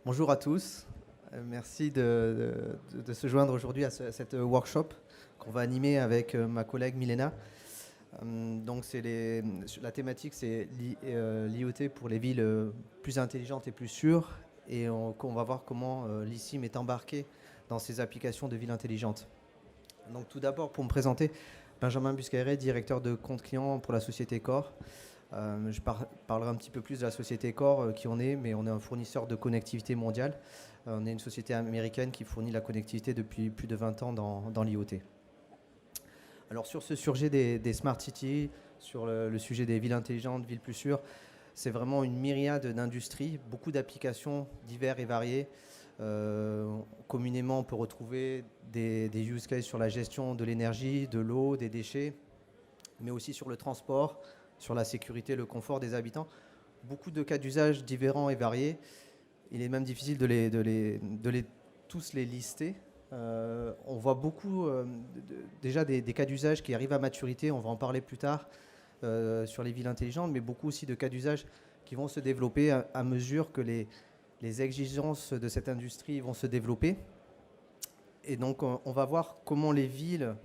Bonjour à tous. Merci de se joindre aujourd'hui à cette workshop qu'on va animer avec ma collègue Milena. Donc la thématique c'est l'IoT pour les villes plus intelligentes et plus sûres. Et on va voir comment l'ICIM est embarqué dans ces applications de villes intelligentes. Donc tout d'abord, pour me présenter, Benjamin Buscaret, directeur de compte client pour la société Core. Je parlerai un petit peu plus de la société Core, qui on est, mais on est un fournisseur de connectivité mondiale. On est une société américaine qui fournit la connectivité depuis plus de 20 ans dans l'IoT. Alors sur ce sujet des smart cities, sur le sujet des villes intelligentes, villes plus sûres, c'est vraiment une myriade d'industries, beaucoup d'applications diverses et variées. Communément, on peut retrouver des use cases sur la gestion de l'énergie, de l'eau, des déchets, mais aussi sur le transport, sur la sécurité, le confort des habitants. Beaucoup de cas d'usage différents et variés. Il est même difficile de tous les lister. On voit beaucoup déjà des cas d'usage qui arrivent à maturité, on va en parler plus tard sur les villes intelligentes, mais beaucoup aussi de cas d'usage qui vont se développer à mesure que les exigences de cette industrie vont se développer. Et donc on va voir comment les villes,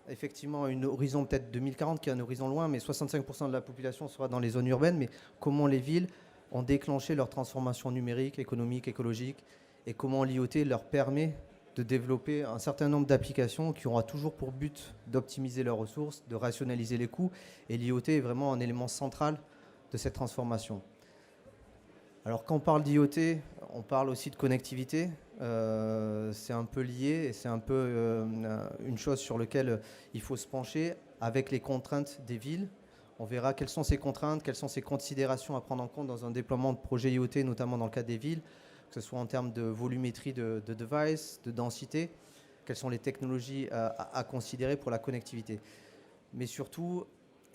effectivement, un horizon peut-être 2040 qui est un horizon loin, mais 65% de la population sera dans les zones urbaines, mais comment les villes ont déclenché leur transformation numérique, économique, écologique, et comment l'IoT leur permet de développer un certain nombre d'applications qui aura toujours pour but d'optimiser leurs ressources, de rationaliser les coûts, et l'IoT est vraiment un élément central de cette transformation. Alors quand on parle d'IoT, on parle aussi de connectivité. C'est un peu lié et c'est un peu une chose sur laquelle il faut se pencher avec les contraintes des villes. On verra quelles sont ces contraintes, quelles sont ces considérations à prendre en compte dans un déploiement de projet IoT, notamment dans le cas des villes, que ce soit en termes de volumétrie de devices, de densité, quelles sont les technologies à considérer pour la connectivité. Mais surtout,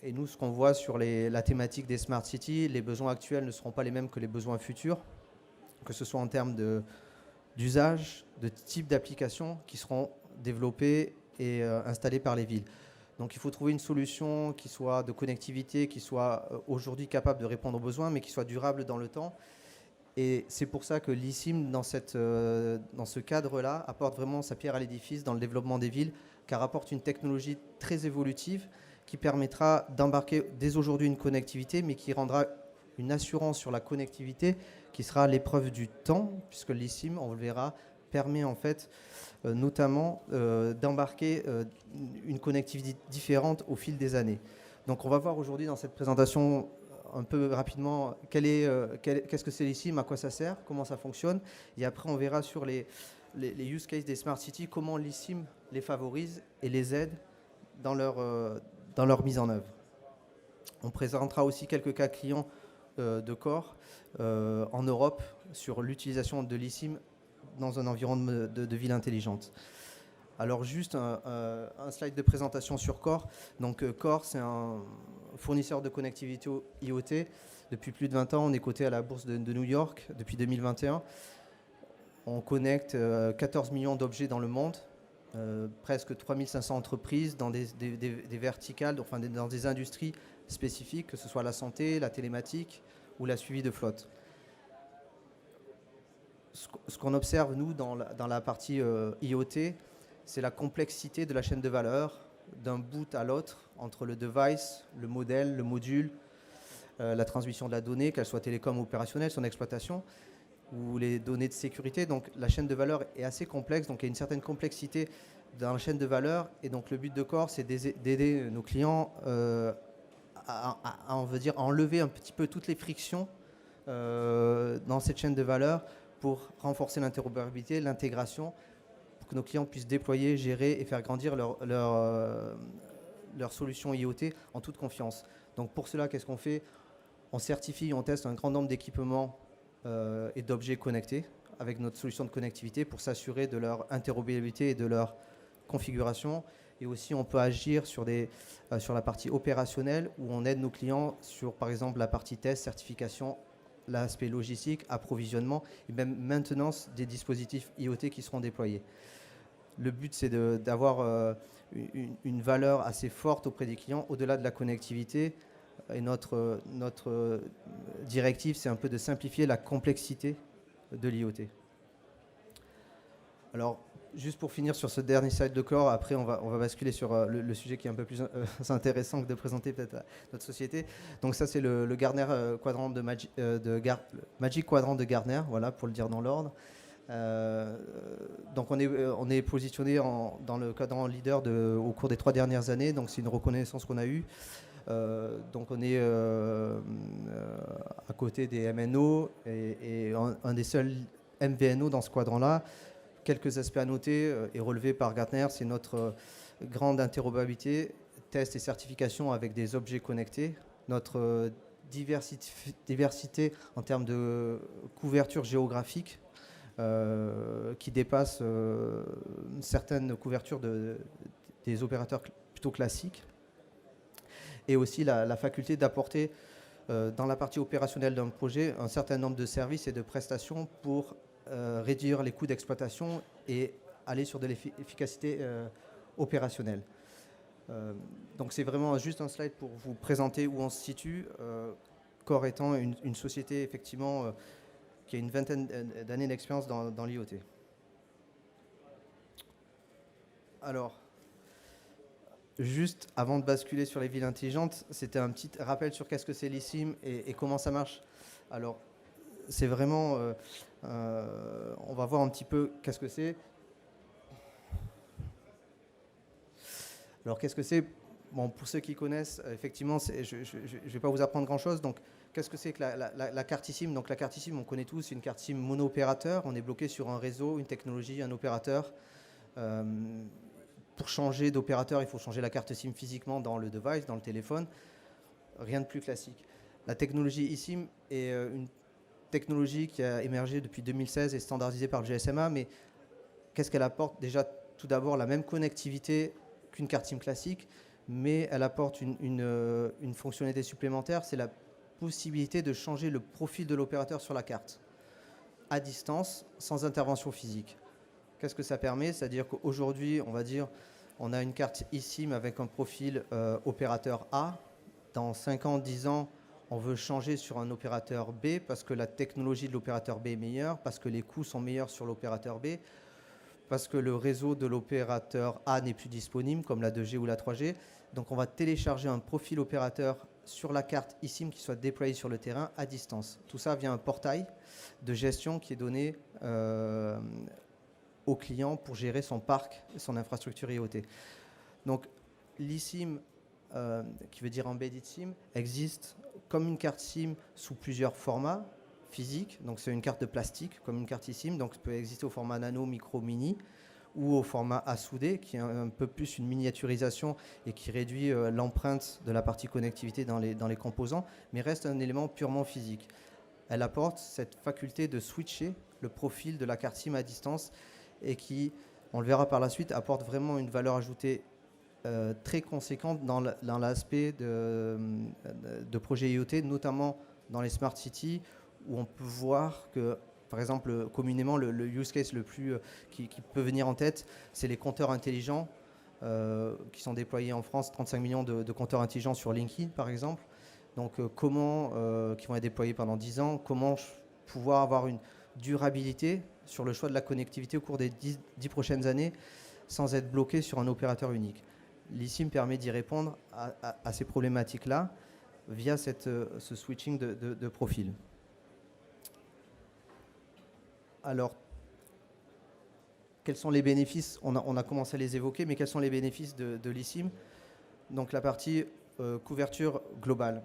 et nous, ce qu'on voit sur la thématique des smart cities, les besoins actuels ne seront pas les mêmes que les besoins futurs, que ce soit en termes d'usage, de type d'applications qui seront développées et installées par les villes. Donc il faut trouver une solution qui soit de connectivité, qui soit aujourd'hui capable de répondre aux besoins, mais qui soit durable dans le temps. Et c'est pour ça que l'ICIM, dans ce cadre-là, apporte vraiment sa pierre à l'édifice dans le développement des villes, car apporte une technologie très évolutive qui permettra d'embarquer dès aujourd'hui une connectivité, mais qui rendra une assurance sur la connectivité qui sera l'épreuve du temps, puisque l'ICIM, on le verra, permet en fait notamment d'embarquer une connectivité différente au fil des années. Donc on va voir aujourd'hui dans cette présentation un peu rapidement qu'est-ce que c'est l'ICIM, à quoi ça sert, comment ça fonctionne, et après on verra sur les use cases des smart cities, comment l'ICIM les favorise et les aide dans leur mise en œuvre. On présentera aussi quelques cas clients de Core en Europe sur l'utilisation de l'ICIM dans un environnement de ville intelligente. Alors juste un slide de présentation sur Core. Donc Core, c'est un fournisseur de connectivité IoT. Depuis plus de 20 ans, on est coté à la bourse de New York depuis 2021. On connecte 14 millions d'objets dans le monde, presque 3500 entreprises dans des verticales, enfin dans des industries spécifiques, que ce soit la santé, la télématique ou la suivi de flotte. Ce qu'on observe, nous, dans la partie IoT, c'est la complexité de la chaîne de valeur d'un bout à l'autre, entre le device, le modèle, le module, la transmission de la donnée, qu'elle soit télécom ou opérationnelle, son exploitation, ou les données de sécurité. Donc la chaîne de valeur est assez complexe, donc il y a une certaine complexité dans la chaîne de valeur, et donc le but de Core, c'est d'aider nos clients on veut dire, à enlever un petit peu toutes les frictions dans cette chaîne de valeur pour renforcer l'interopérabilité, l'intégration, pour que nos clients puissent déployer, gérer et faire grandir leur solution IoT en toute confiance. Donc pour cela, qu'est-ce qu'on fait? On certifie, on teste un grand nombre d'équipements et d'objets connectés avec notre solution de connectivité pour s'assurer de leur interopérabilité et de leur configuration. Et aussi, on peut agir sur la partie opérationnelle où on aide nos clients sur, par exemple, la partie test, certification, l'aspect logistique, approvisionnement et même maintenance des dispositifs IoT qui seront déployés. Le but, c'est d'avoir une valeur assez forte auprès des clients au-delà de la connectivité. Et notre directive, c'est un peu de simplifier la complexité de l'IoT. Alors, juste pour finir sur ce dernier slide de corps, après on va basculer sur le sujet qui est un peu plus intéressant que de présenter peut-être notre société. Donc ça c'est le Gartner quadrant de Magic Quadrant de Gartner, voilà pour le dire dans l'ordre. Donc on est positionné dans le quadrant leader au cours des 3 dernières années, donc c'est une reconnaissance qu'on a eue. Donc on est à côté des MNO et un des seuls MVNO dans ce quadrant-là. Quelques aspects à noter et relevés par Gartner, c'est notre grande interopérabilité, test et certification avec des objets connectés, notre diversité en termes de couverture géographique qui dépasse certaines couvertures des opérateurs plutôt classiques, et aussi la faculté d'apporter dans la partie opérationnelle d'un projet un certain nombre de services et de prestations pour réduire les coûts d'exploitation et aller sur de l'efficacité opérationnelle. Donc c'est vraiment juste un slide pour vous présenter où on se situe, Core étant une société effectivement qui a une vingtaine d'années d'expérience dans l'IoT. Alors, juste avant de basculer sur les villes intelligentes, c'était un petit rappel sur qu'est-ce que c'est l'eSIM et comment ça marche. Alors, c'est vraiment, on va voir un petit peu qu'est-ce que c'est. Alors, qu'est-ce que c'est? Bon, pour ceux qui connaissent, effectivement, je ne vais pas vous apprendre grand-chose. Donc, qu'est-ce que c'est que la carte eSIM? Donc, la carte eSIM, on connaît tous, c'est une carte SIM mono-opérateur. On est bloqué sur un réseau, une technologie, un opérateur. Pour changer d'opérateur, il faut changer la carte SIM physiquement dans le device, dans le téléphone. Rien de plus classique. La technologie eSIM est une technologie qui a émergé depuis 2016 et standardisée par le GSMA, mais qu'est-ce qu'elle apporte? Déjà, tout d'abord, la même connectivité qu'une carte SIM classique, mais elle apporte une fonctionnalité supplémentaire, c'est la possibilité de changer le profil de l'opérateur sur la carte, à distance, sans intervention physique. Qu'est-ce que ça permet? C'est-à-dire qu'aujourd'hui, on va dire, on a une carte eSIM avec un profil opérateur A. Dans 5 ans, 10 ans, on veut changer sur un opérateur B parce que la technologie de l'opérateur B est meilleure, parce que les coûts sont meilleurs sur l'opérateur B, parce que le réseau de l'opérateur A n'est plus disponible, comme la 2G ou la 3G. Donc on va télécharger un profil opérateur sur la carte eSIM qui soit déployé sur le terrain à distance. Tout ça via un portail de gestion qui est donné au client pour gérer son parc et son infrastructure IoT. Donc l'eSIM, qui veut dire Embedded SIM, existe comme une carte SIM sous plusieurs formats physiques. Donc c'est une carte de plastique comme une carte eSIM, donc ça peut exister au format nano, micro, mini, ou au format à souder, qui est un peu plus une miniaturisation et qui réduit l'empreinte de la partie connectivité dans les composants, mais reste un élément purement physique. Elle apporte cette faculté de switcher le profil de la carte SIM à distance et qui, on le verra par la suite, apporte vraiment une valeur ajoutée très conséquente dans l'aspect de projets IoT, notamment dans les smart cities, où on peut voir que, par exemple, communément, le use case le plus qui peut venir en tête, c'est les compteurs intelligents qui sont déployés en France, 35 millions de compteurs intelligents sur LinkedIn, par exemple. Donc, qui vont être déployés pendant 10 ans, comment pouvoir avoir une durabilité sur le choix de la connectivité au cours des 10 prochaines années sans être bloqué sur un opérateur unique. L'eSIM permet d'y répondre à ces problématiques-là via ce switching de profil. Alors, quels sont les bénéfices? On a commencé à les évoquer, mais quels sont les bénéfices de l'eSIM? Donc la partie couverture globale.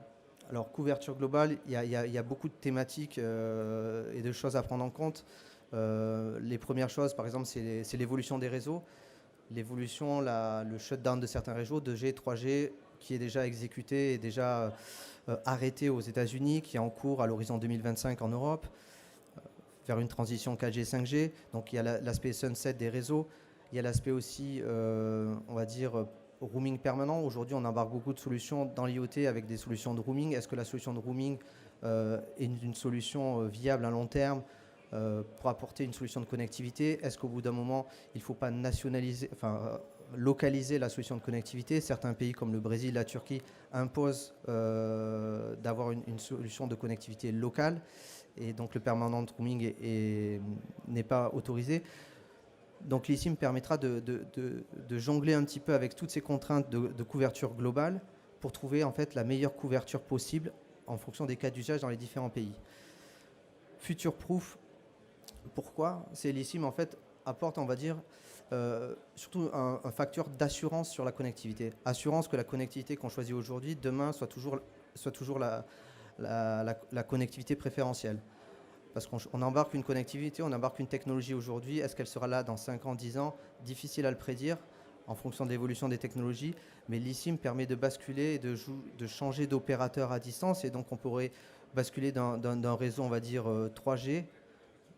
Alors couverture globale, il y a beaucoup de thématiques et de choses à prendre en compte. Les premières choses, par exemple, c'est l'évolution des réseaux. L'évolution, le shutdown de certains réseaux, 2G, 3G, qui est déjà exécuté et déjà arrêté aux États-Unis, qui est en cours à l'horizon 2025 en Europe, vers une transition 4G, 5G. Donc il y a l'aspect sunset des réseaux. Il y a l'aspect aussi, on va dire, roaming permanent. Aujourd'hui, on embarque beaucoup de solutions dans l'IoT avec des solutions de roaming. Est-ce que la solution de roaming est une solution viable à long terme pour apporter une solution de connectivité? Est-ce qu'au bout d'un moment, il ne faut pas localiser la solution de connectivité? Certains pays comme le Brésil, la Turquie imposent d'avoir une solution de connectivité locale. et donc le permanent rooming n'est pas autorisé. Donc l'eSIM permettra de jongler un petit peu avec toutes ces contraintes de couverture globale pour trouver en fait la meilleure couverture possible en fonction des cas d'usage dans les différents pays. Future Proof, pourquoi? C'est l'eSIM en fait apporte, on va dire, surtout un facteur d'assurance sur la connectivité. Assurance que la connectivité qu'on choisit aujourd'hui, demain, soit toujours la connectivité préférentielle. Parce qu'on embarque une connectivité, on embarque une technologie aujourd'hui. Est-ce qu'elle sera là dans 5 ans, 10 ans? Difficile à le prédire en fonction de l'évolution des technologies. Mais l'eSIM permet de basculer et de changer d'opérateur à distance. Et donc, on pourrait basculer d'un réseau, on va dire, 3G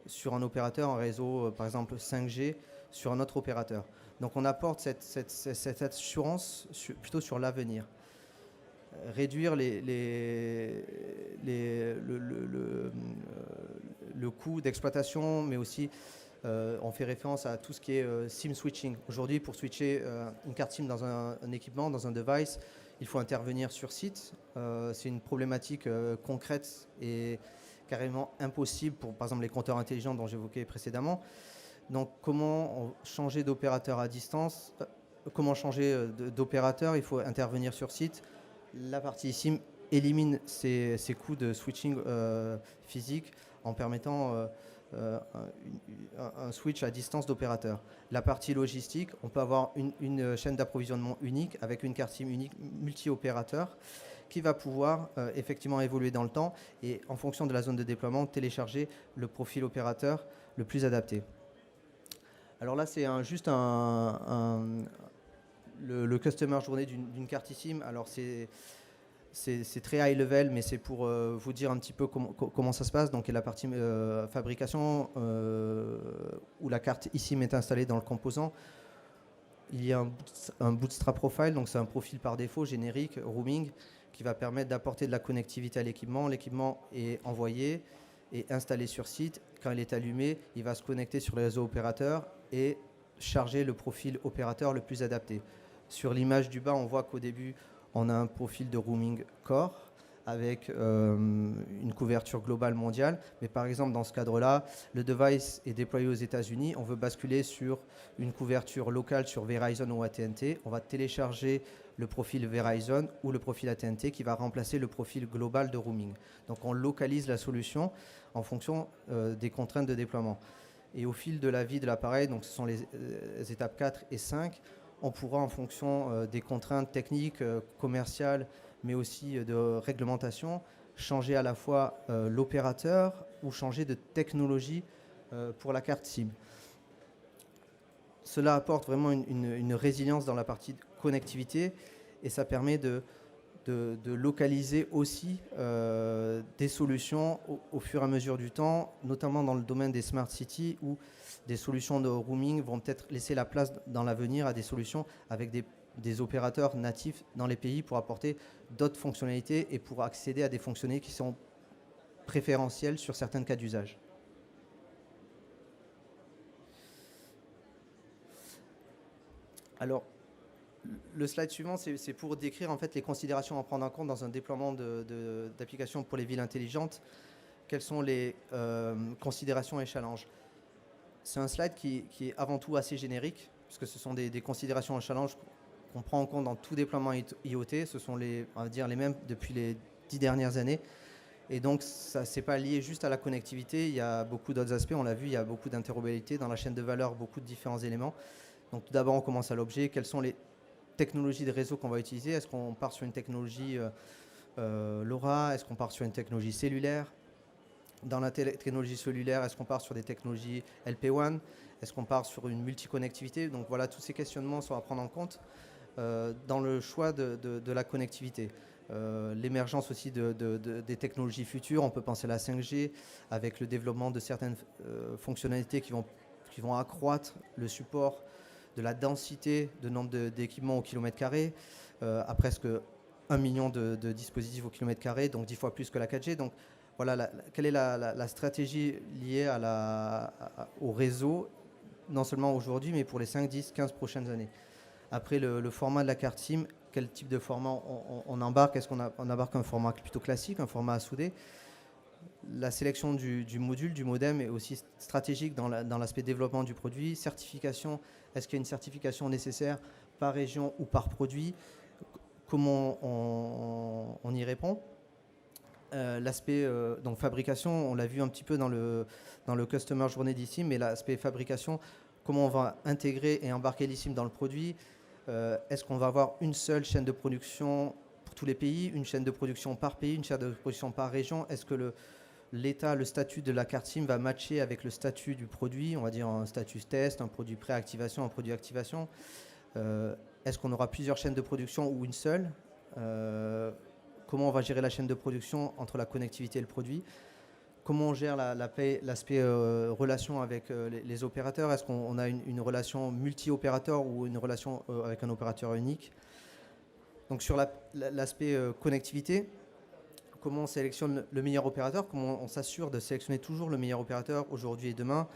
sur un opérateur, un réseau, par exemple, 5G sur un autre opérateur. Donc, on apporte cette assurance plutôt sur l'avenir. Réduire le coût d'exploitation, mais aussi on fait référence à tout ce qui est SIM switching. Aujourd'hui, pour switcher une carte SIM dans un équipement, dans un device, il faut intervenir sur site. C'est une problématique concrète et carrément impossible pour, par exemple, les compteurs intelligents dont j'évoquais précédemment. Donc, comment changer d'opérateur à distance? Comment changer d'opérateur? Il faut intervenir sur site. La partie SIM élimine ces coûts de switching physique en permettant un switch à distance d'opérateur. La partie logistique, on peut avoir une chaîne d'approvisionnement unique avec une carte SIM unique multi-opérateur qui va pouvoir effectivement évoluer dans le temps et en fonction de la zone de déploiement, télécharger le profil opérateur le plus adapté. Alors là, c'est juste le customer journée d'une carte eSIM. Alors c'est très high level, mais c'est pour vous dire un petit peu comment ça se passe. Donc il y a la partie fabrication où la carte eSIM est installée dans le composant. Il y a un bootstrap profile, donc c'est un profil par défaut générique, roaming, qui va permettre d'apporter de la connectivité à l'équipement. L'équipement est envoyé et installé sur site. Quand il est allumé, il va se connecter sur le réseau opérateur et charger le profil opérateur le plus adapté. Sur l'image du bas, on voit qu'au début, on a un profil de roaming core avec une couverture globale mondiale. Mais par exemple, dans ce cadre-là, le device est déployé aux États-Unis. On veut basculer sur une couverture locale sur Verizon ou AT&T. On va télécharger le profil Verizon ou le profil AT&T qui va remplacer le profil global de roaming. Donc on localise la solution en fonction des contraintes de déploiement. Et au fil de la vie de l'appareil, donc ce sont les étapes 4 et 5, on pourra, en fonction des contraintes techniques, commerciales, mais aussi de réglementation, changer à la fois l'opérateur ou changer de technologie pour la carte SIM. Cela apporte vraiment une résilience dans la partie connectivité et ça permet de localiser aussi des solutions au fur et à mesure du temps, notamment dans le domaine des smart cities où des solutions de roaming vont peut-être laisser la place dans l'avenir à des solutions avec des opérateurs natifs dans les pays pour apporter d'autres fonctionnalités et pour accéder à des fonctionnalités qui sont préférentielles sur certains cas d'usage. Alors, le slide suivant, c'est pour décrire en fait les considérations à prendre en compte dans un déploiement d'applications pour les villes intelligentes. Quelles sont les considérations et challenges? C'est un slide qui est avant tout assez générique, puisque ce sont des considérations et challenges qu'on prend en compte dans tout déploiement IoT. Ce sont on va dire les mêmes depuis les 10 dernières années. Et donc, ça n'est pas lié juste à la connectivité. Il y a beaucoup d'autres aspects. On l'a vu, il y a beaucoup d'interopérabilité dans la chaîne de valeur, beaucoup de différents éléments. Donc, tout d'abord, on commence à l'objet. Quelles sont les technologies de réseau qu'on va utiliser? Est-ce qu'on part sur une technologie LoRa? Est-ce qu'on part sur une technologie cellulaire? Dans la technologie cellulaire, est-ce qu'on part sur des technologies LP WAN? Est-ce qu'on part sur une multiconnectivité? Donc voilà, tous ces questionnements sont à prendre en compte dans le choix de la connectivité. L'émergence aussi des technologies futures, on peut penser à la 5G avec le développement de certaines fonctionnalités qui vont accroître le support de la densité de nombre d'équipements au kilomètre carré, à presque 1 million de dispositifs au kilomètre carré, donc 10 fois plus que la 4G. Donc voilà, quelle est la stratégie liée au réseau, non seulement aujourd'hui, mais pour les 5, 10, 15 prochaines années. Après, le format de la carte SIM, quel type de format on embarque? Est-ce qu'on embarque un format plutôt classique, un format à souder? La sélection du module, du modem est aussi stratégique dans l'aspect développement du produit. Certification, est-ce qu'il y a une certification nécessaire par région ou par produit? Comment on y répond? L'aspect donc fabrication, on l'a vu un petit peu dans le Customer Journey d'eSIM, mais l'aspect fabrication, comment on va intégrer et embarquer l'eSIM dans le produit? Est-ce qu'on va avoir une seule chaîne de production pour tous les pays, une chaîne de production par pays, une chaîne de production par région? Est-ce que l'État, le statut de la carte SIM va matcher avec le statut du produit, on va dire un statut test, un produit pré-activation, un produit activation? Est-ce qu'on aura plusieurs chaînes de production ou une seule? Comment on va gérer la chaîne de production entre la connectivité et le produit? Comment on gère l'aspect relation avec les opérateurs? Est-ce qu'on a une relation multi-opérateur ou une relation avec un opérateur unique? Donc sur l'aspect connectivité, comment on sélectionne le meilleur opérateur? Comment on s'assure de sélectionner toujours le meilleur opérateur aujourd'hui et demain?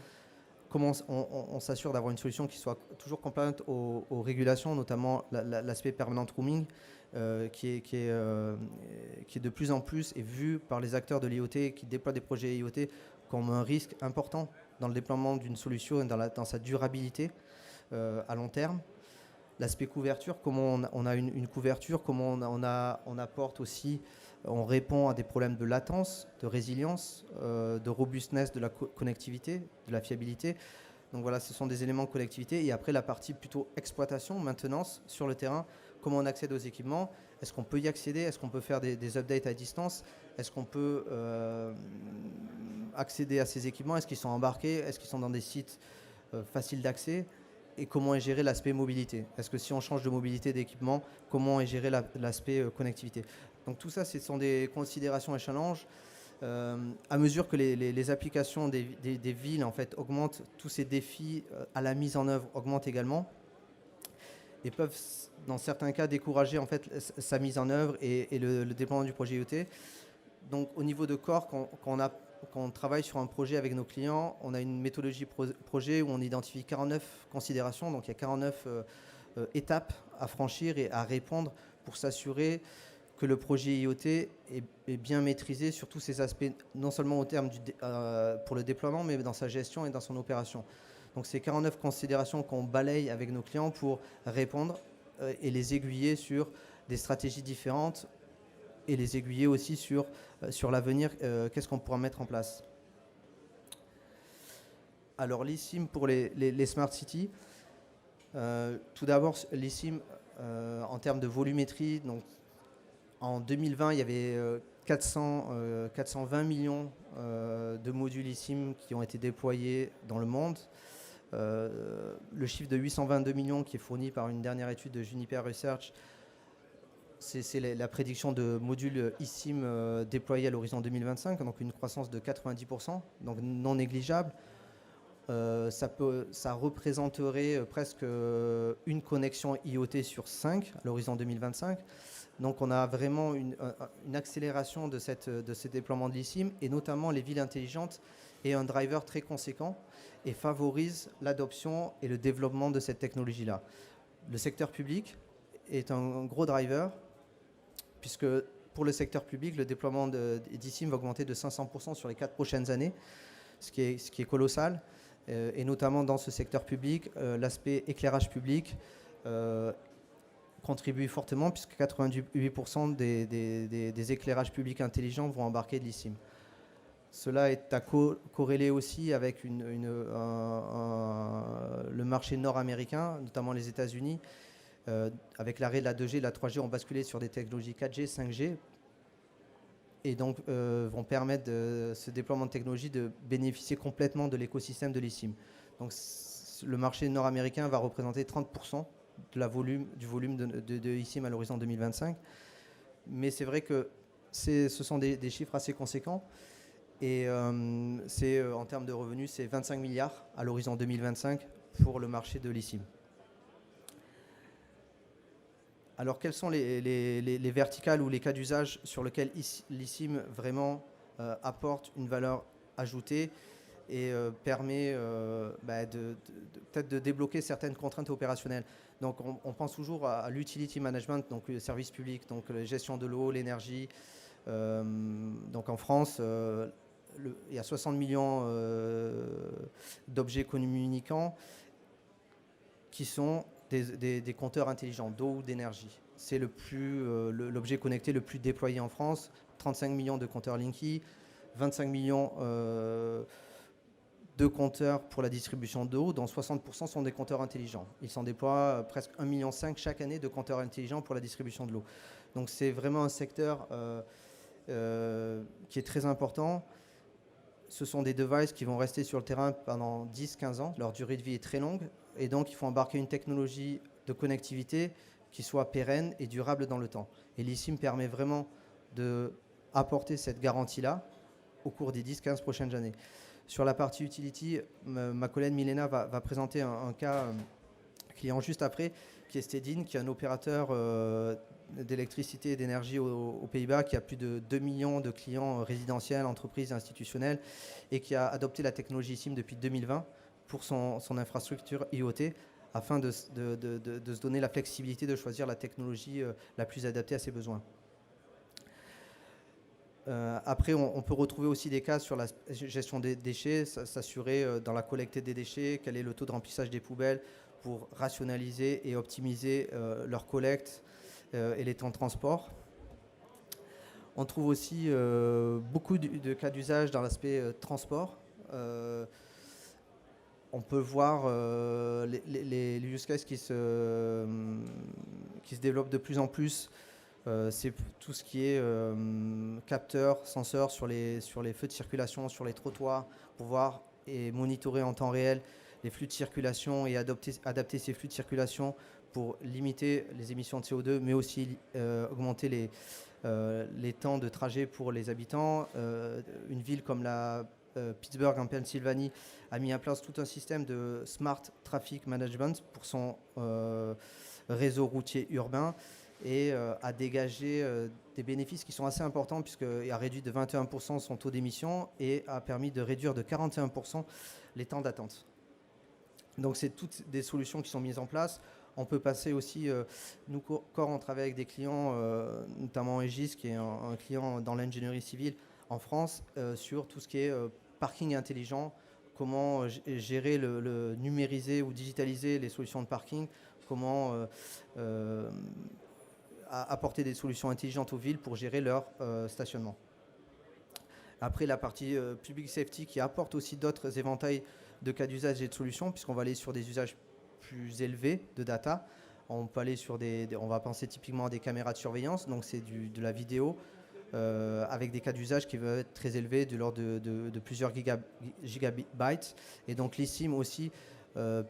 Comment on s'assure d'avoir une solution qui soit toujours compliante aux régulations, notamment l'aspect permanent roaming, qui est de plus en plus et vu par les acteurs de l'IoT qui déploient des projets IoT comme un risque important dans le déploiement d'une solution et dans sa durabilité à long terme. L'aspect couverture, comment on a une couverture, comment on apporte aussi, on répond à des problèmes de latence, de résilience, de robustness de la connectivité, de la fiabilité. Donc voilà, ce sont des éléments de connectivité. Et après, la partie plutôt exploitation, maintenance sur le terrain, comment on accède aux équipements? Est-ce qu'on peut y accéder? Est-ce qu'on peut faire des updates à distance? Est-ce qu'on peut accéder à ces équipements? Est-ce qu'ils sont embarqués? Est-ce qu'ils sont dans des sites faciles d'accès? Et comment est géré l'aspect mobilité? Est-ce que si on change de mobilité d'équipement, comment est géré l'aspect connectivité? Donc tout ça, ce sont des considérations et challenges. À mesure que les applications des villes en fait, augmentent, tous ces défis à la mise en œuvre augmentent également et peuvent, dans certains cas, décourager en fait, sa mise en œuvre et le déploiement du projet IoT. Donc au niveau de corps, quand on travaille sur un projet avec nos clients, on a une méthodologie projet où on identifie 49 considérations, donc il y a 49 étapes à franchir et à répondre pour s'assurer que le projet IoT est bien maîtrisé sur tous ces aspects, non seulement au terme pour le déploiement, mais dans sa gestion et dans son opération. Donc c'est 49 considérations qu'on balaye avec nos clients pour répondre et les aiguiller sur des stratégies différentes et les aiguiller aussi sur l'avenir, qu'est-ce qu'on pourra mettre en place. Alors l'eSIM pour les Smart Cities, tout d'abord l'eSIM en termes de volumétrie, donc en 2020 il y avait 420 millions de modules eSIM qui ont été déployés dans le monde. Le chiffre de 822 millions qui est fourni par une dernière étude de Juniper Research, c'est la prédiction de modules eSIM déployés à l'horizon 2025, donc une croissance de 90%, donc non négligeable. Ça représenterait presque une connexion IoT sur 5 à l'horizon 2025. Donc on a vraiment une accélération de ces déploiements de l'eSIM, et notamment les villes intelligentes est un driver très conséquent et favorise l'adoption et le développement de cette technologie-là. Le secteur public est un gros driver, puisque pour le secteur public, le déploiement d'eSIM va augmenter de 500% sur les 4 prochaines années, ce qui est colossal. Et notamment dans ce secteur public, l'aspect éclairage public contribue fortement, puisque 88% des éclairages publics intelligents vont embarquer de l'eSIM. Cela est à corréler aussi avec le marché nord-américain, notamment les États-Unis. Avec l'arrêt de la 2G et de la 3G, ont basculé sur des technologies 4G, 5G, et donc vont permettre ce déploiement de technologie de bénéficier complètement de l'écosystème de l'eSIM. Donc le marché nord-américain va représenter 30% du volume de eSIM à l'horizon 2025. Mais c'est vrai que ce sont des chiffres assez conséquents. Et en termes de revenus, c'est 25 milliards à l'horizon 2025 pour le marché de l'eSIM. Alors, quelles sont les verticales ou les cas d'usage sur lesquels l'eSIM vraiment apporte une valeur ajoutée et permet peut-être de débloquer certaines contraintes opérationnelles? Donc, on pense toujours à l'utility management, donc le service public, donc la gestion de l'eau, l'énergie, Donc en France, il y a 60 millions d'objets communicants qui sont des compteurs intelligents d'eau ou d'énergie. C'est l'objet connecté le plus déployé en France. 35 millions de compteurs Linky, 25 millions de compteurs pour la distribution d'eau, dont 60% sont des compteurs intelligents. Il s'en déploie presque 1,5 million chaque année de compteurs intelligents pour la distribution de l'eau. Donc c'est vraiment un secteur qui est très important. Ce sont des devices qui vont rester sur le terrain pendant 10-15 ans. Leur durée de vie est très longue. Et donc, il faut embarquer une technologie de connectivité qui soit pérenne et durable dans le temps. Et l'eSIM permet vraiment d'apporter cette garantie-là au cours des 10-15 prochaines années. Sur la partie utility, ma collègue Milena va présenter un cas client juste après, qui est Stedin, qui est un opérateur d'électricité et d'énergie aux Pays-Bas, qui a plus de 2 millions de clients résidentiels, entreprises, institutionnels, et qui a adopté la technologie SIM depuis 2020 pour son infrastructure IoT, afin de se donner la flexibilité de choisir la technologie la plus adaptée à ses besoins. Après, on peut retrouver aussi des cas sur la gestion des déchets, s'assurer dans la collecte des déchets, quel est le taux de remplissage des poubelles pour rationaliser et optimiser leur collecte et les temps de transport. On trouve aussi beaucoup de cas d'usage dans l'aspect transport. On peut voir les use cases qui se développent de plus en plus. C'est tout ce qui est capteurs, senseurs sur les feux de circulation, sur les trottoirs, pour voir et monitorer en temps réel les flux de circulation et adapter ces flux de circulation pour limiter les émissions de CO2, mais aussi augmenter les temps de trajet pour les habitants. Une ville comme Pittsburgh en Pennsylvanie a mis en place tout un système de Smart Traffic Management pour son réseau routier urbain et a dégagé des bénéfices qui sont assez importants, puisqu'il a réduit de 21% son taux d'émission et a permis de réduire de 41% les temps d'attente. Donc c'est toutes des solutions qui sont mises en place. On peut passer aussi, nous, Core, on travaille avec des clients, notamment Aegis, qui est un client dans l'ingénierie civile en France, sur tout ce qui est parking intelligent, comment gérer, numériser ou digitaliser les solutions de parking, comment apporter des solutions intelligentes aux villes pour gérer leur stationnement. Après, la partie public safety qui apporte aussi d'autres éventails de cas d'usage et de solutions, puisqu'on va aller sur des usages plus élevés de data. On peut aller sur on va penser typiquement à des caméras de surveillance, donc c'est de la vidéo avec des cas d'usage qui peuvent être très élevés, de l'ordre de plusieurs gigabytes. Et donc l'eSIM aussi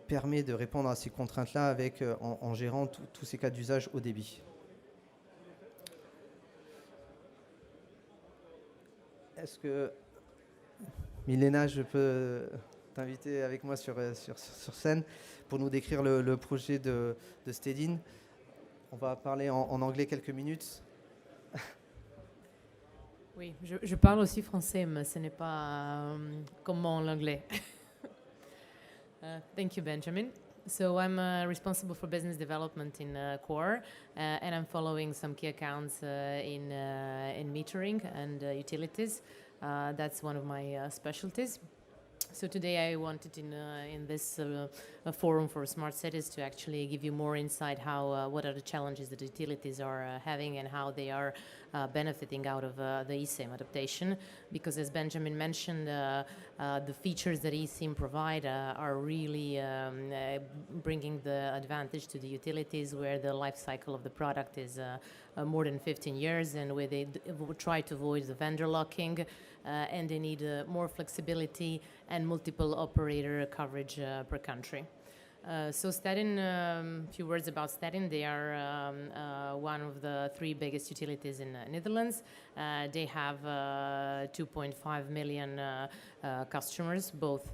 permet de répondre à ces contraintes-là en gérant tous ces cas d'usage au débit. Est-ce que, Milena, je peux t'inviter avec moi sur scène pour nous décrire le projet de Stedin? On va parler en anglais quelques minutes. Oui, je parle aussi français, mais ce n'est pas comme l'anglais. Thank you, Benjamin. So I'm responsible for business development in Core, and I'm following some key accounts in metering and utilities. That's one of my specialties. So today I wanted in this forum for smart cities to actually give you more insight what are the challenges that utilities are having and how they are benefiting out of the eSIM adaptation. Because as Benjamin mentioned, the features that eSIM provide are really bringing the advantage to the utilities, where the life cycle of the product is more than 15 years, and where they try to avoid the vendor locking, and they need more flexibility and multiple operator coverage per country. So Stedin, a few words about Stedin. They are one of the 3 biggest utilities in Netherlands. They have 2.5 million customers, both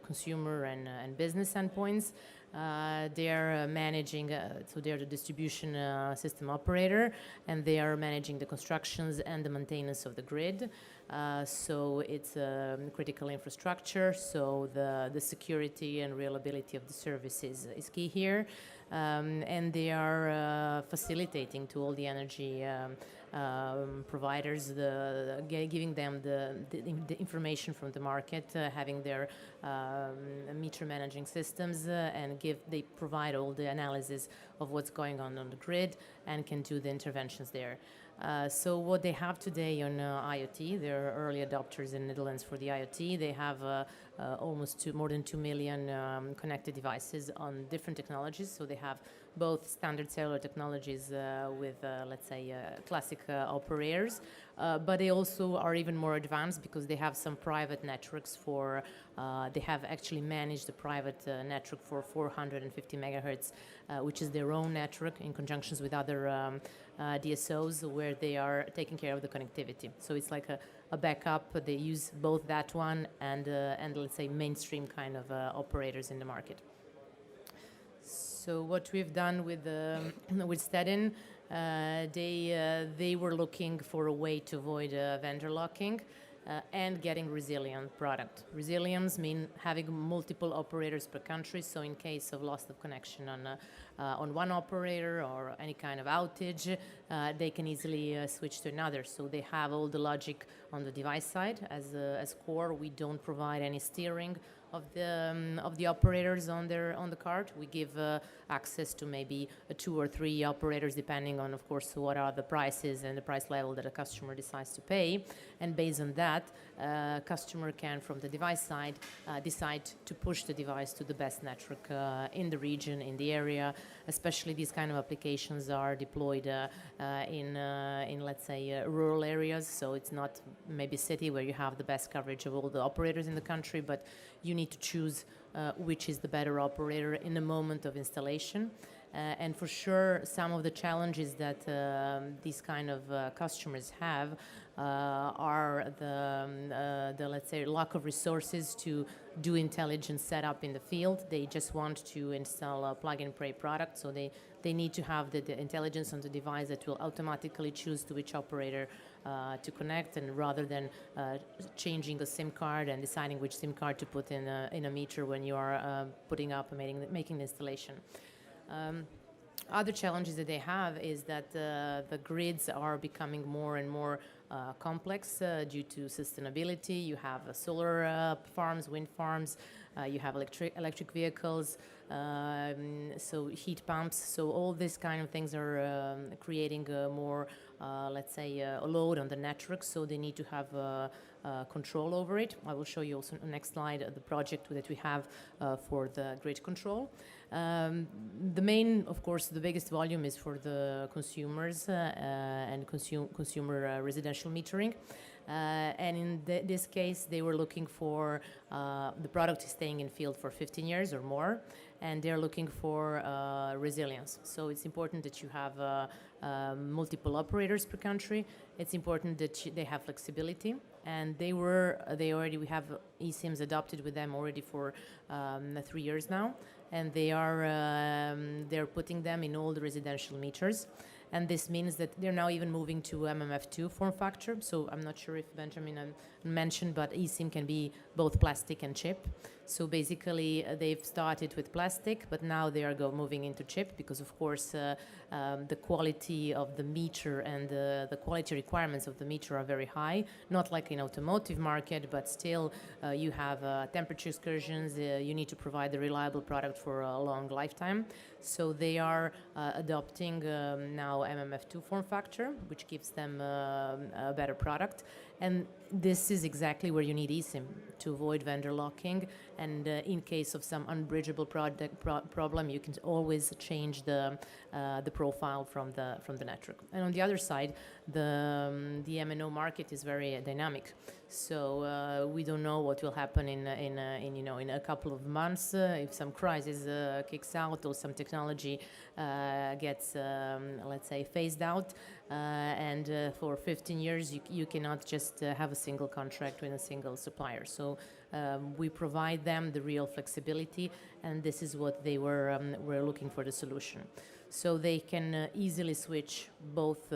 consumer and business endpoints. They are managing, so they're the distribution system operator, and they are managing the constructions and the maintenance of the grid. So it's critical infrastructure, so the security and reliability of the services is key here. And they are facilitating to all the energy providers, giving them the information from the market, having their meter managing systems, and they provide all the analysis of what's going on the grid and can do the interventions there. So what they have today on IoT, they're early adopters in the Netherlands for the IoT. They have more than 2 million connected devices on different technologies. So they have both standard cellular technologies with, let's say, classic operators, but they also are even more advanced because they have some private networks for, they have actually managed a private network for 450 megahertz, which is their own network in conjunction with other DSOs where they are taking care of the connectivity. So it's like a backup. They use both that one and let's say mainstream kind of operators in the market. So what we've done with Stedin, they were looking for a way to avoid vendor locking and getting resilient product. Resilience means having multiple operators per country. So in case of loss of connection on one operator or any kind of outage, they can easily switch to another. So they have all the logic on the device side. As core, we don't provide any steering of the operators on the card. We give access to maybe 2 or 3 operators, depending on, of course, what are the prices and the price level that a customer decides to pay. And based on that, customer can, from the device side, decide to push the device to the best network in the region, in the area. Especially these kind of applications are deployed in let's say, rural areas. So it's not maybe city where you have the best coverage of all the operators in the country, but you need to choose which is the better operator in the moment of installation. And for sure, some of the challenges that these kind of customers have are the let's say, lack of resources to do intelligent setup in the field. They just want to install a plug-and-play product, so they need to have the intelligence on the device that will automatically choose to which operator to connect, and rather than changing a SIM card and deciding which SIM card to put in a meter when you are putting up and making the installation. Other challenges that they have is that the grids are becoming more and more complex due to sustainability. You have solar farms, wind farms, you have electric vehicles, so heat pumps. So all these kind of things are creating more, let's say, a load on the network. So they need to have control over it. I will show you also on the next slide the project that we have for the grid control. The main, of course, the biggest volume is for the consumers and consumer residential metering. And in this case, they were looking for the product is staying in field for 15 years or more, and they're looking for resilience. So it's important that you have multiple operators per country. It's important that they have flexibility, and we have eSIMs adopted with them already for 3 years now, and they're putting them in all the residential meters. And this means that they're now even moving to MMF2 form factor. So I'm not sure if Benjamin mentioned, but eSIM can be both plastic and chip. So basically, they've started with plastic, but now they are moving into chip because, of course, the quality of the meter and the quality requirements of the meter are very high. Not like in automotive market, but still you have temperature excursions. You need to provide a reliable product for a long lifetime. So they are adopting now MMF2 form factor, which gives them a better product. And this is exactly where you need eSIM to avoid vendor locking. And in case of some unbridgeable problem, you can always change the profile from the network. And on the other side, the MNO market is very dynamic. So we don't know what will happen in a couple of months if some crisis kicks out or some technology gets let's say phased out. And for 15 years, you cannot just have a single contract with a single supplier. So we provide them the real flexibility, and this is what they were looking for the solution. So they can easily switch both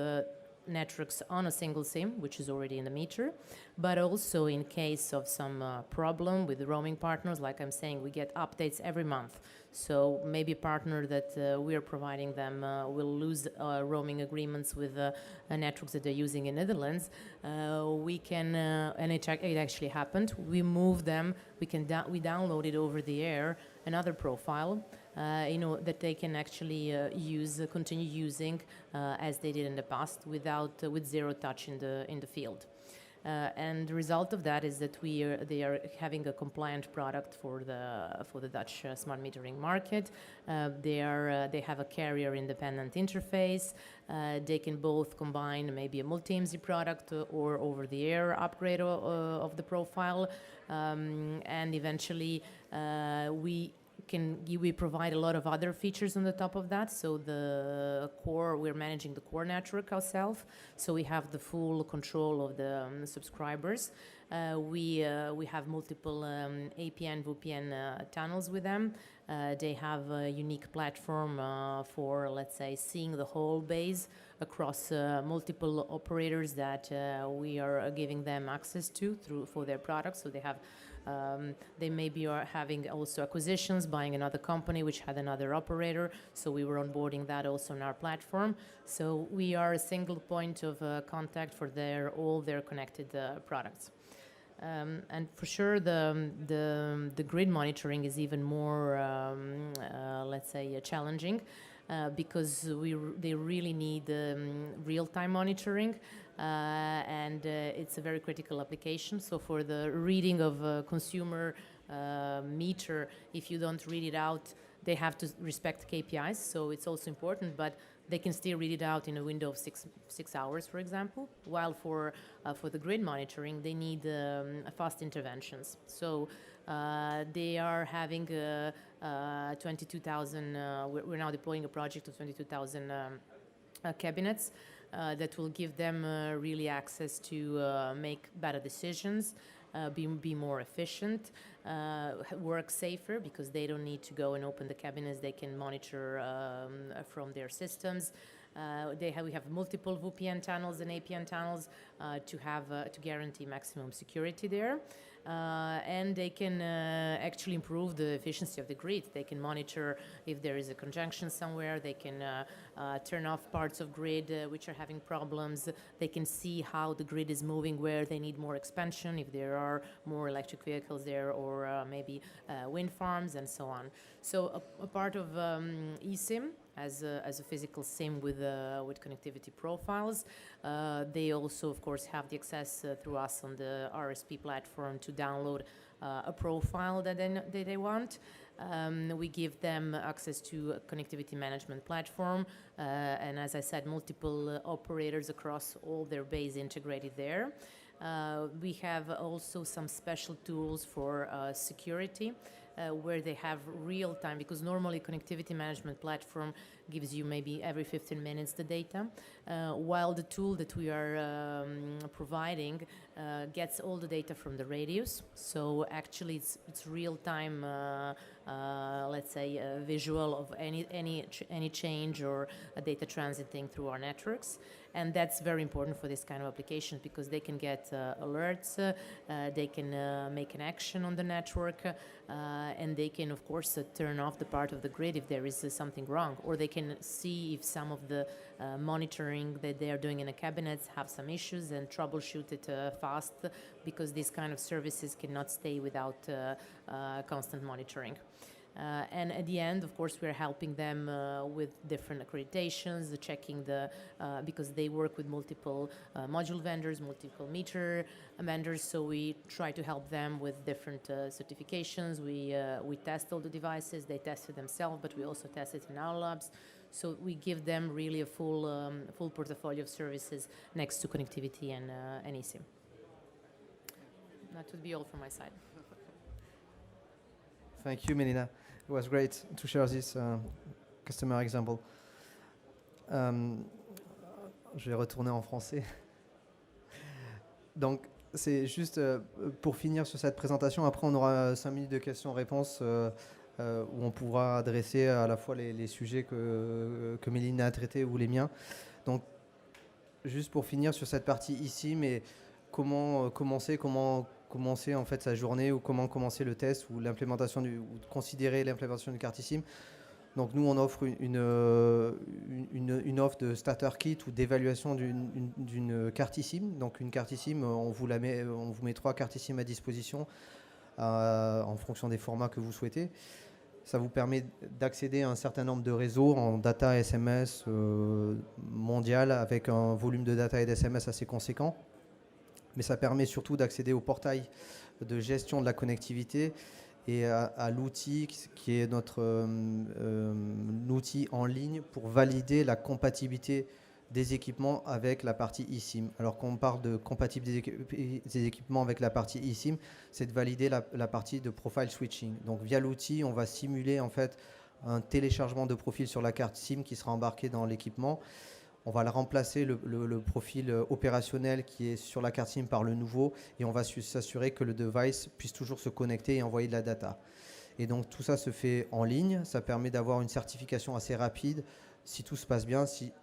networks on a single SIM, which is already in the meter, but also in case of some problem with the roaming partners, like I'm saying, we get updates every month. So maybe a partner that we are providing them will lose roaming agreements with networks that they're using in Netherlands. We can, and it actually happened. We move them. We download it over the air, another profile, that they can actually continue using as they did in the past with zero touch in the field. And the result of that is that they are having a compliant product for the Dutch smart metering market. They have a carrier independent interface. They can both combine maybe a multi-IMSI product or over-the-air upgrade of the profile, and eventually we provide a lot of other features on the top of that. So we're managing the core network ourselves. So we have the full control of the subscribers. We have multiple APN, VPN tunnels with them. They have a unique platform for, let's say, seeing the whole base across multiple operators that we are giving them access to for their products. So they maybe are having also acquisitions, buying another company which had another operator. So we were onboarding that also on our platform. So we are a single point of contact for all their connected products. And for sure, the grid monitoring is even more, let's say, challenging. Because they really need real-time monitoring, and it's a very critical application. So for the reading of a consumer meter, if you don't read it out, they have to respect KPIs. So it's also important, but they can still read it out in a window of six hours, for example. While for the grid monitoring, they need fast interventions. So they are having 22,000. We're now deploying a project of 22,000 cabinets that will give them really access to make better decisions, be more efficient, work safer because they don't need to go and open the cabinets. They can monitor from their systems. We have multiple VPN tunnels and APN tunnels to guarantee maximum security there. And they can actually improve the efficiency of the grid. They can monitor if there is a conjunction somewhere. They can turn off parts of grid which are having problems. They can see how the grid is moving, where they need more expansion, if there are more electric vehicles there, or maybe wind farms and so on. So a part of eSIM as a physical SIM with connectivity profiles. They also, of course, have the access through us on the RSP platform to download a profile that they want. We give them access to a connectivity management platform, and as I said, multiple operators across all their base integrated there. We have also some special tools for security, where they have real time, because normally connectivity management platform gives you maybe every 15 minutes the data, while the tool that we are providing gets all the data from the radios. So actually it's real time, let's say, visual of any change or a data transiting through our networks. And that's very important for this kind of applications because they can get alerts, they can make an action on the network, and they can, of course, turn off the part of the grid if there is something wrong, or they can see if some of the monitoring that they are doing in the cabinets have some issues and troubleshoot it fast, because these kind of services cannot stay without constant monitoring. And at the end, of course, we're helping them with different accreditations, checking because they work with multiple module vendors, multiple meter vendors, so we try to help them with different certifications. We test all the devices, they test it themselves, but we also test it in our labs. So we give them really a full portfolio of services next to connectivity and eSIM. That would be all from my side. Thank you, Melina. It was great to share this customer example. Je vais retourner en français. Donc, c'est juste pour finir sur cette présentation. Après, on aura 5 minutes de questions-réponses où on pourra adresser à la fois les sujets que Melina a traités ou les miens. Donc, juste pour finir sur cette partie ici, mais comment commencer en fait sa journée ou comment commencer le test ou ou considérer l'implémentation du carte eSIM. Donc nous, on offre une offre de starter kit ou d'évaluation d'une carte eSIM. Donc une carte eSIM, on vous met 3 cartes eSIM à disposition en fonction des formats que vous souhaitez. Ça vous permet d'accéder à un certain nombre de réseaux en data SMS mondial avec un volume de data et d'SMS assez conséquent. Mais ça permet surtout d'accéder au portail de gestion de la connectivité et à l'outil qui est notre outil en ligne pour valider la compatibilité des équipements avec la partie eSIM. Alors quand on parle de compatibilité des équipements avec la partie eSIM, c'est de valider la partie de profile switching. Donc via l'outil, on va simuler en fait un téléchargement de profil sur la carte SIM qui sera embarqué dans l'équipement. On va remplacer le profil opérationnel qui est sur la carte SIM par le nouveau et on va s'assurer que le device puisse toujours se connecter et envoyer de la data. Et donc tout ça se fait en ligne, ça permet d'avoir une certification assez rapide. Si tout se passe bien, si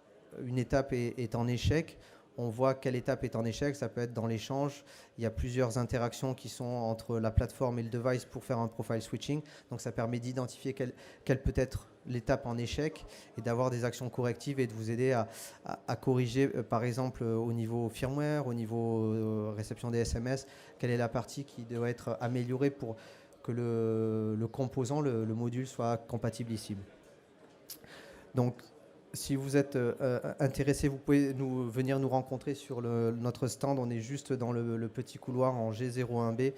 une étape est en échec, on voit quelle étape est en échec, ça peut être dans l'échange. Il y a plusieurs interactions qui sont entre la plateforme et le device pour faire un profile switching. Donc ça permet d'identifier quelle peut être l'étape en échec et d'avoir des actions correctives et de vous aider à corriger, par exemple, au niveau firmware, au niveau réception des SMS, quelle est la partie qui doit être améliorée pour que le composant, le module soit compatibilissime. Donc, si vous êtes intéressé, vous pouvez venir nous rencontrer sur notre stand. On est juste dans le petit couloir en G01B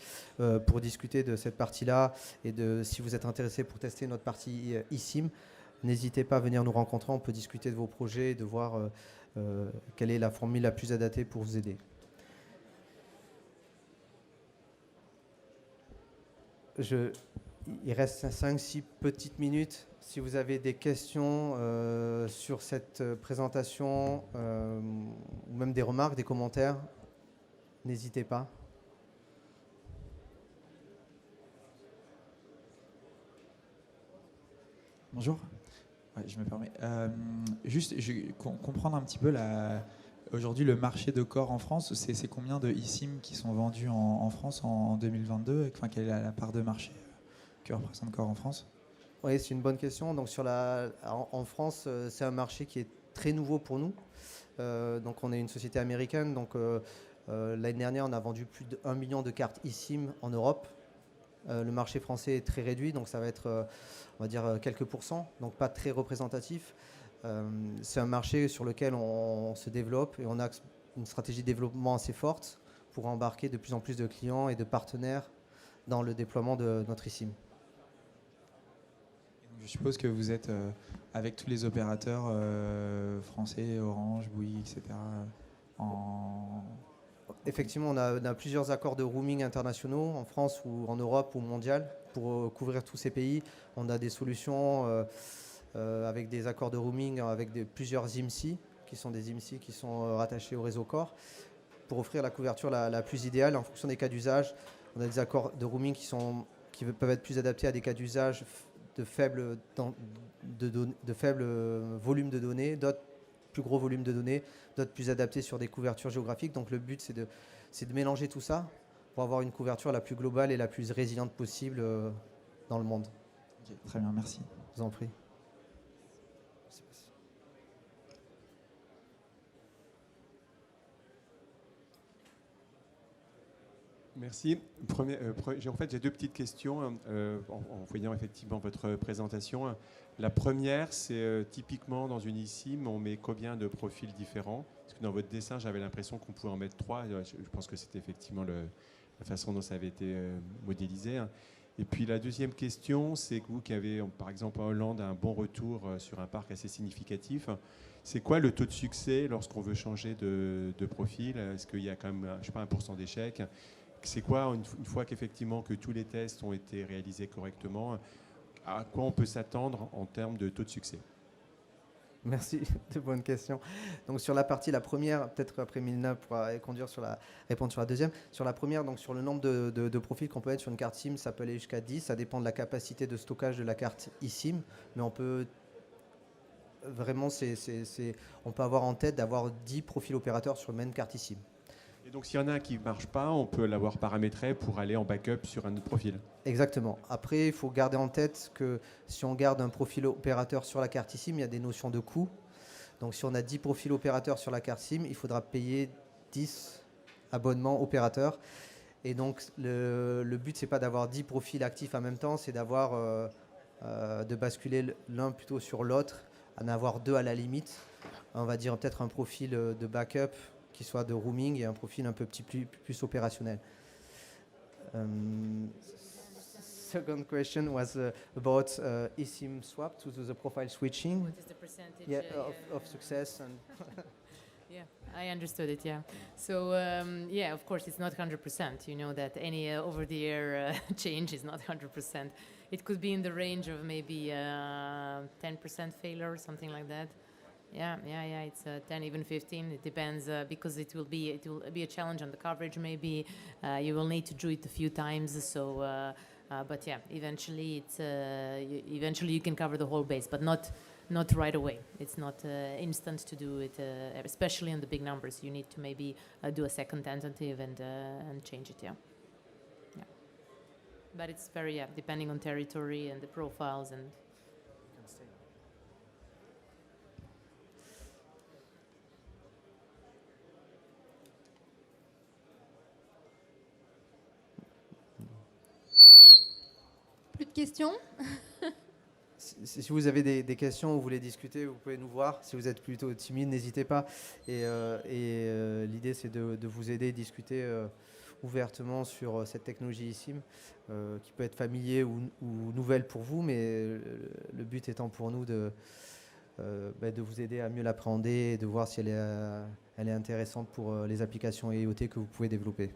pour discuter de cette partie-là. Et si vous êtes intéressé pour tester notre partie eSIM, n'hésitez pas à venir nous rencontrer. On peut discuter de vos projets et de voir quelle est la formule la plus adaptée pour vous aider. Il reste 5-6 petites minutes. Si vous avez des questions sur cette présentation ou même des remarques, des commentaires, n'hésitez pas. Bonjour, ouais, je me permets. Juste comprendre un petit peu aujourd'hui le marché de Core en France, c'est combien de eSIM qui sont vendus en France en 2022 enfin, quelle est la part de marché que représente Core en France? Oui, c'est une bonne question. Donc en France, c'est un marché qui est très nouveau pour nous. Donc on est une société américaine. Donc l'année dernière, on a vendu plus d'1 million de cartes eSIM en Europe. Le marché français est très réduit, donc ça va être, on va dire, quelques pourcents, donc pas très représentatif. C'est un marché sur lequel on se développe et on a une stratégie de développement assez forte pour embarquer de plus en plus de clients et de partenaires dans le déploiement de notre eSIM. Je suppose que vous êtes avec tous les opérateurs français, Orange, Bouygues, etc. Effectivement, on a plusieurs accords de roaming internationaux en France ou en Europe ou mondial pour couvrir tous ces pays. On a des solutions avec des accords de roaming avec plusieurs IMSI qui sont des IMSI qui sont rattachés au réseau Core pour offrir la couverture la plus idéale en fonction des cas d'usage. On a des accords de roaming qui peuvent être plus adaptés à des cas d'usage de faible volume de données, d'autres plus gros volume de données, d'autres plus adaptés sur des couvertures géographiques. Donc le but, c'est de mélanger tout ça pour avoir une couverture la plus globale et la plus résiliente possible dans le monde. Okay, très bien, merci. Je vous en prie. Merci. J'ai deux petites questions en voyant effectivement votre présentation. La première, c'est typiquement dans une eSIM, on met combien de profils différents? Parce que dans votre dessin, j'avais l'impression qu'on pouvait en mettre 3. Je pense que c'était effectivement la façon dont ça avait été modélisé. Et puis la deuxième question, c'est que vous qui avez, par exemple en Hollande, un bon retour sur un parc assez significatif, c'est quoi le taux de succès lorsqu'on veut changer de profil? Est-ce qu'il y a quand même, je sais pas, 1% d'échec? C'est quoi, une fois qu'effectivement que tous les tests ont été réalisés correctement, à quoi on peut s'attendre en termes de taux de succès? Merci, de bonnes questions. Donc sur la première, peut-être après Milna pourra répondre sur la deuxième. Sur la première, donc sur le nombre de profils qu'on peut mettre sur une carte SIM, ça peut aller jusqu'à 10. Ça dépend de la capacité de stockage de la carte eSIM, mais on peut vraiment, on peut avoir en tête d'avoir 10 profils opérateurs sur une même carte eSIM. Et donc s'il y en a un qui ne marche pas, on peut l'avoir paramétré pour aller en backup sur un autre profil. Exactement. Après, il faut garder en tête que si on garde un profil opérateur sur la carte eSIM, il y a des notions de coût. Donc si on a 10 profils opérateurs sur la carte SIM, il faudra payer 10 abonnements opérateurs. Et donc le but, c'est pas d'avoir 10 profils actifs en même temps, c'est de basculer l'un plutôt sur l'autre, en avoir 2 à la limite. On va dire peut-être un profil de backup qui soit de roaming et un profil un peu plus opérationnel. Second question was about eSIM swap to the profile switching. What is the percentage Of success and Yeah, I understood it. Yeah. So yeah, of course, it's not 100%. You know that any over-the-air change is not 100%. It could be in the range of maybe 10% failure, something like that. Yeah. It's 10, even 15. It depends because it will be a challenge on the coverage. Maybe you will need to do it a few times. So, but yeah, eventually you can cover the whole base, but not right away. It's not instant to do it, especially on the big numbers. You need to maybe do a second tentative and change it. Yeah. But it's very depending on territory and the profiles and. Plus de questions? Si vous avez des questions ou vous voulez discuter, vous pouvez nous voir. Si vous êtes plutôt timide, n'hésitez pas. Et l'idée, c'est de vous aider à discuter ouvertement sur cette technologie eSIM qui peut être familier ou nouvelle pour vous, mais le but étant pour nous de vous aider à mieux l'appréhender et de voir si elle est intéressante pour les applications IoT que vous pouvez développer.